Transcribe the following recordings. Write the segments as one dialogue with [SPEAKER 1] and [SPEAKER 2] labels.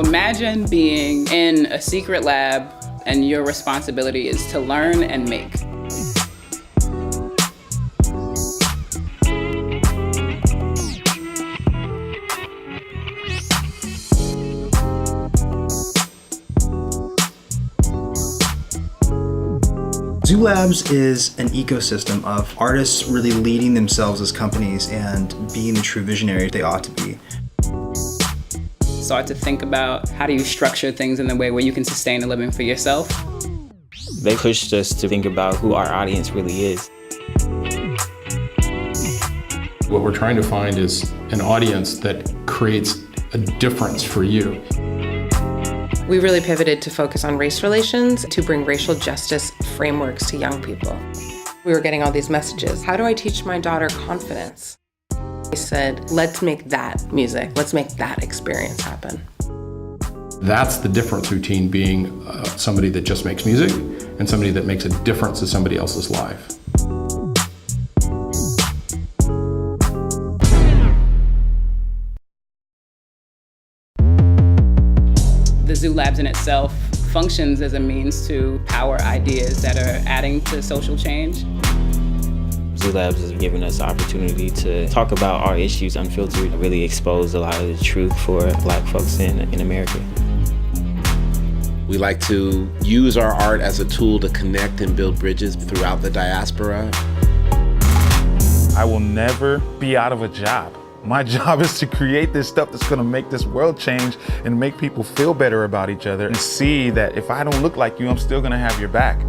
[SPEAKER 1] imagine being in a secret lab and your responsibility is to learn and make.
[SPEAKER 2] Zoo Labs is an ecosystem of artists really leading themselves as companies and being the true visionary they ought to be.
[SPEAKER 1] Start to think about how do you structure things in a way where you can sustain a living for yourself.
[SPEAKER 3] They pushed us to think about who our audience really is.
[SPEAKER 4] What we're trying to find is an audience that creates a difference for you.
[SPEAKER 5] We really pivoted to focus on race relations to bring racial justice frameworks to young people. We were getting all these messages. How do I teach my daughter confidence? I said, let's make that music. Let's make that experience happen.
[SPEAKER 4] That's the difference between being somebody that just makes music and somebody that makes a difference to somebody else's life.
[SPEAKER 1] The Zoo Labs in itself functions as a means to power ideas that are adding to social change.
[SPEAKER 3] Zoo Labs has given us the opportunity to talk about our issues unfiltered, really expose a lot of the truth for Black folks in America.
[SPEAKER 6] We like to use our art as a tool to connect and build bridges throughout the diaspora.
[SPEAKER 7] I will never be out of a job. My job is to create this stuff that's gonna make this world change and make people feel better about each other and see that if I don't look like you, I'm still gonna have your back.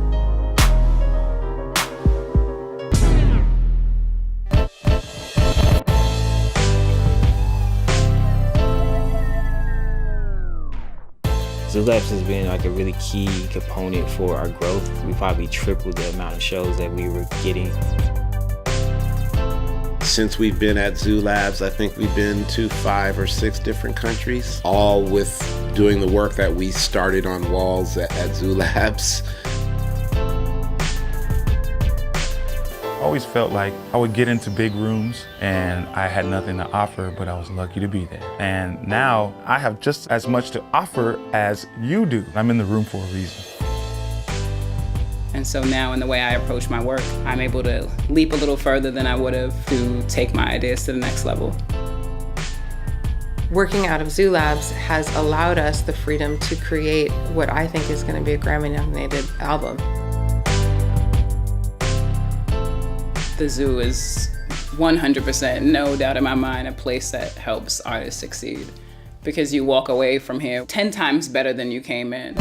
[SPEAKER 3] Zoo Labs has been like a really key component for our growth. We probably tripled the amount of shows that we were getting.
[SPEAKER 6] Since we've been at Zoo Labs, I think we've been to 5 or 6 different countries, all with doing the work that we started on walls at Zoo Labs.
[SPEAKER 7] I always felt like I would get into big rooms and I had nothing to offer, but I was lucky to be there. And now I have just as much to offer as you do. I'm in the room for a reason.
[SPEAKER 1] And so now in the way I approach my work, I'm able to leap a little further than I would have to take my ideas to the next level.
[SPEAKER 5] Working out of Zoo Labs has allowed us the freedom to create what I think is going to be a Grammy-nominated album.
[SPEAKER 1] The Zoo is 100%, no doubt in my mind, a place that helps artists succeed. Because you walk away from here 10 times better than you came in.